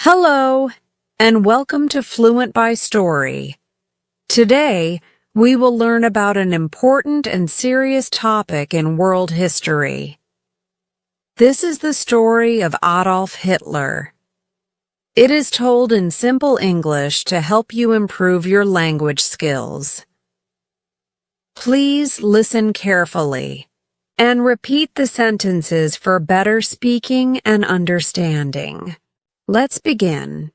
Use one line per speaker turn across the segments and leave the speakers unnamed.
Hello, and welcome to Fluent by Story. Today, we will learn about an important and serious topic in world history. This is the story of Adolf Hitler. It is told in simple English to help you improve your language skills. Please listen carefully and repeat the sentences for better speaking and understanding. Let's begin.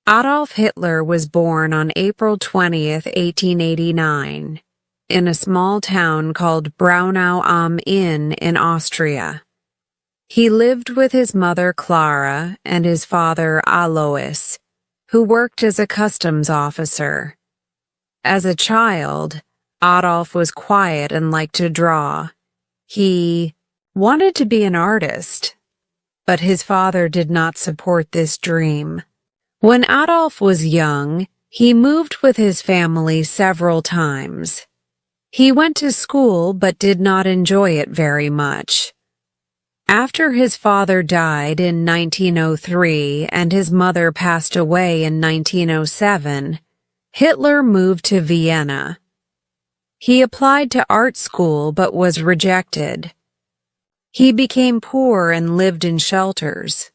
Adolf Hitler was born on April 20th, 1889, in a small town called Braunau am Inn in Austria. He lived with his mother Clara and his father Alois, who worked as a customs officer. As a child, Adolf was quiet and liked to draw. He wanted to be an artist, but his father did not support this dream. When Adolf was young, he moved with his family several times. He went to school but did not enjoy it very much. After his father died in 1903 and his mother passed away in 1907, Hitler moved to Vienna. He applied to art school but was rejected. He became poor and lived in shelters.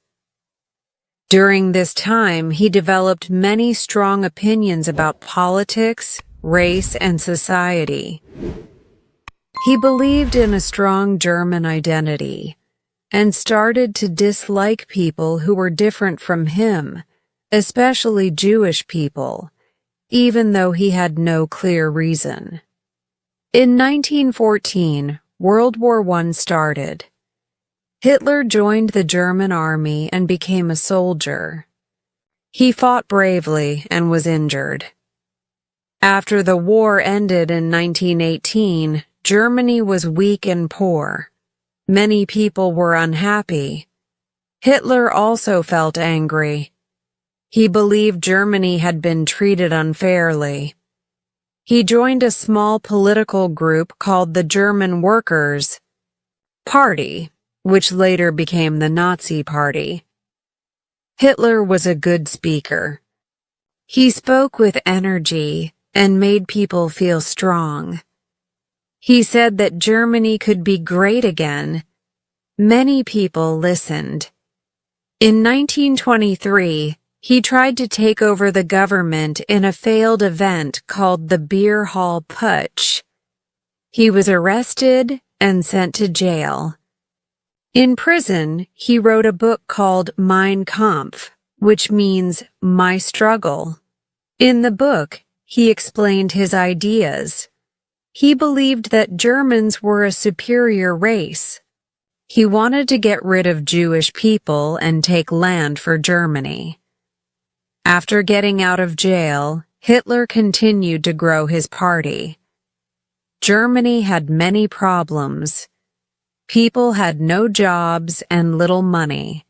During this time, he developed many strong opinions about politics, race, and society. He believed in a strong German identity and started to dislike people who were different from him, especially Jewish people, even though he had no clear reason. In 1914, World War I started. Hitler joined the German army and became a soldier. He fought bravely and was injured. After the war ended in 1918, Germany was weak and poor. Many people were unhappy. Hitler also felt angry. He believed Germany had been treated unfairly. He joined a small political group called the German Workers' Party, which later became the Nazi Party. Hitler was a good speaker. He spoke with energy and made people feel strong. He said that Germany could be great again. Many people listened. In 1923, he tried to take over the government in a failed event called the Beer Hall Putsch. He was arrested and sent to jail. In prison, he wrote a book called Mein Kampf, which means My Struggle. In the book, he explained his ideas. He believed that Germans were a superior race. He wanted to get rid of Jewish people and take land for Germany. After getting out of jail, Hitler continued to grow his party. Germany had many problems. People had no jobs and little money.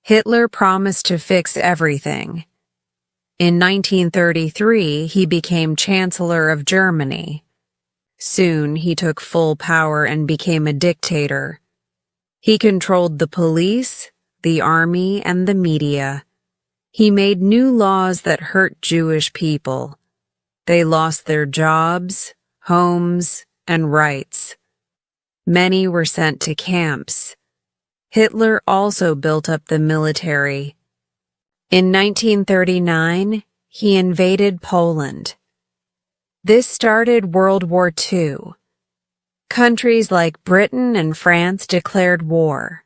Hitler promised to fix everything. In 1933, he became Chancellor of Germany. Soon, he took full power and became a dictator. He controlled the police, the army, and the media. He made new laws that hurt Jewish people. They lost their jobs, homes, and rights. Many were sent to camps. Hitler also built up the military. In 1939, he invaded Poland. This started World War II. Countries like Britain and France declared war.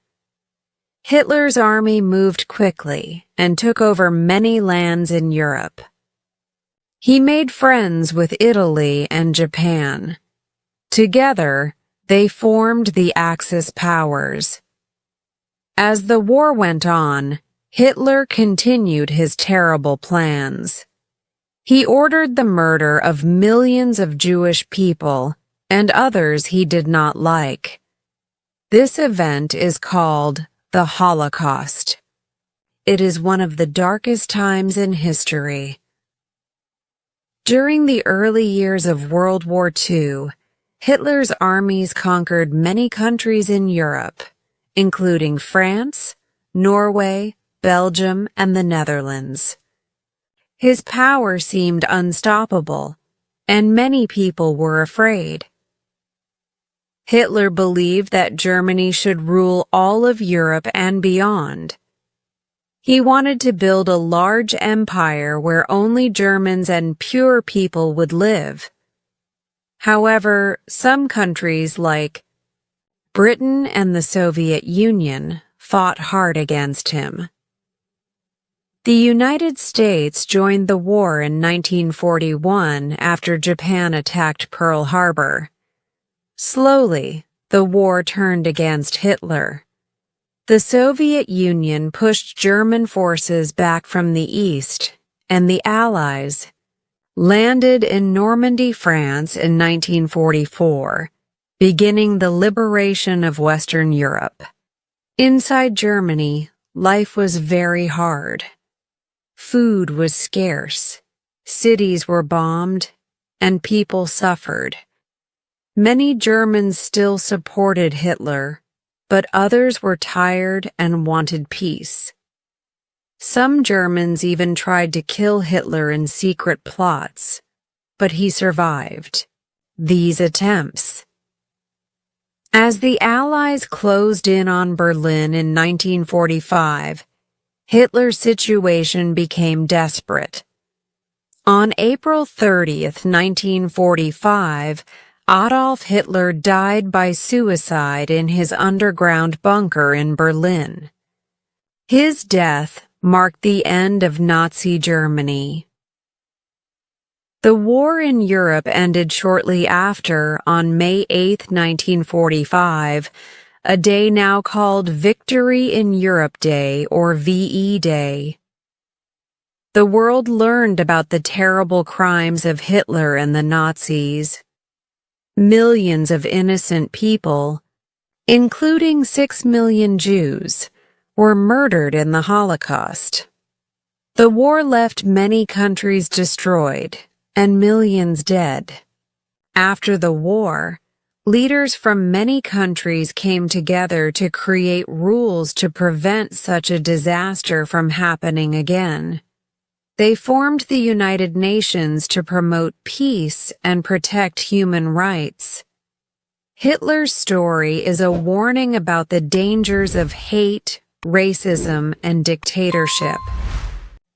Hitler's army moved quickly and took over many lands in Europe. He made friends with Italy and Japan. Together, they formed the Axis powers. As the war went on, Hitler continued his terrible plans. He ordered the murder of millions of Jewish people and others he did not like. This event is called the Holocaust. It is one of the darkest times in history. During the early years of World War II, Hitler's armies conquered many countries in Europe, including France, Norway, Belgium, and the Netherlands. His power seemed unstoppable, and many people were afraid. Hitler believed that Germany should rule all of Europe and beyond. He wanted to build a large empire where only Germans and pure people would live. However, some countries like Britain and the Soviet Union fought hard against him. The United States joined the war in 1941 after Japan attacked Pearl Harbor. Slowly, the war turned against Hitler. The Soviet Union pushed German forces back from the east, and the Allies landed in Normandy, France in 1944, beginning the liberation of Western Europe. Inside Germany, life was very hard. Food was scarce, cities were bombed, and people suffered. Many Germans still supported Hitler, but others were tired and wanted peace. Some Germans even tried to kill Hitler in secret plots, but he survived these attempts. As the Allies closed in on Berlin in 1945, Hitler's situation became desperate. On April 30th, 1945, Adolf Hitler died by suicide in his underground bunker in Berlin. His death marked the end of Nazi Germany. The war in Europe ended shortly after, on May 8, 1945, a day now called Victory in Europe Day, or VE Day. The world learned about the terrible crimes of Hitler and the Nazis. Millions of innocent people, including 6 million Jews, were murdered in the Holocaust. The war left many countries destroyed and millions dead. After the war, leaders from many countries came together to create rules to prevent such a disaster from happening again. They formed the United Nations to promote peace and protect human rights. Hitler's story is a warning about the dangers of hate, racism, and dictatorship.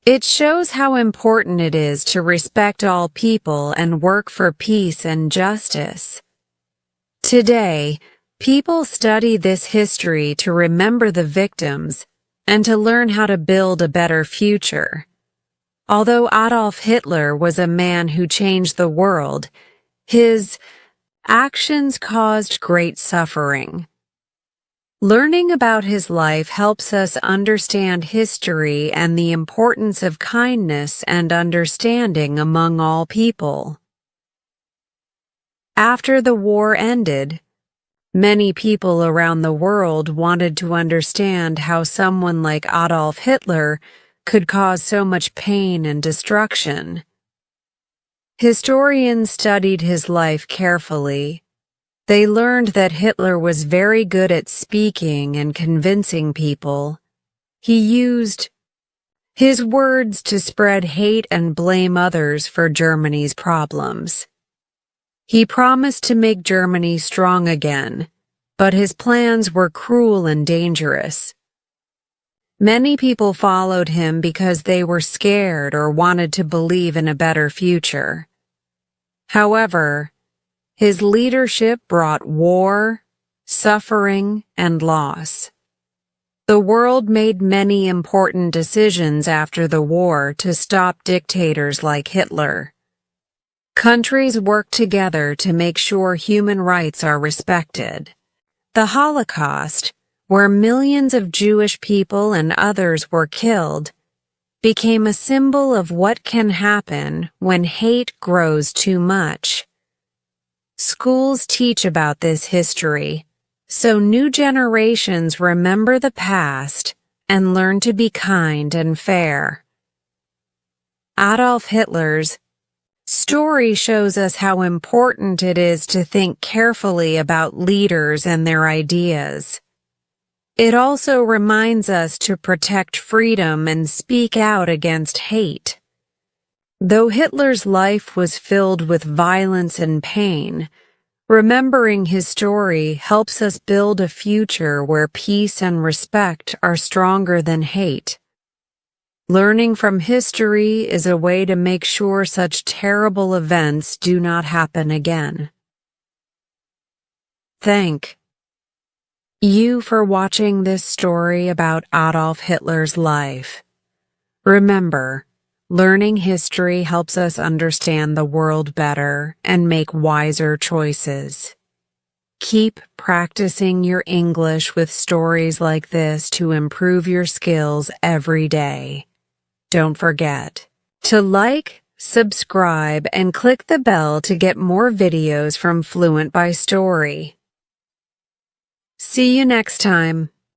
It shows how important it is to respect all people and work for peace and justice. Today, people study this history to remember the victims and to learn how to build a better future. Although Adolf Hitler was a man who changed the world, his actions caused great suffering. Learning about his life helps us understand history and the importance of kindness and understanding among all people. After the war ended, many people around the world wanted to understand how someone like Adolf Hitler could cause so much pain and destruction. Historians studied his life carefully. They learned that Hitler was very good at speaking and convincing people. He used his words to spread hate and blame others for Germany's problems. He promised to make Germany strong again, but his plans were cruel and dangerous. Many people followed him because they were scared or wanted to believe in a better future. However, his leadership brought war, suffering, and loss. The world made many important decisions after the war to stop dictators like Hitler. Countries worked together to make sure human rights are respected. The Holocaust, where millions of Jewish people and others were killed, became a symbol of what can happen when hate grows too much. Schools teach about this history, so new generations remember the past and learn to be kind and fair. Adolf Hitler's story shows us how important it is to think carefully about leaders and their ideas. It also reminds us to protect freedom and speak out against hate. Though Hitler's life was filled with violence and pain, remembering his story helps us build a future where peace and respect are stronger than hate. Learning from history is a way to make sure such terrible events do not happen again. Thank you for watching this story about Adolf Hitler's life. Remember, learning history helps us understand the world better and make wiser choices. Keep practicing your English with stories like this to improve your skills every day. Don't forget to like, subscribe, and click the bell to get more videos from Fluent by Story. See you next time.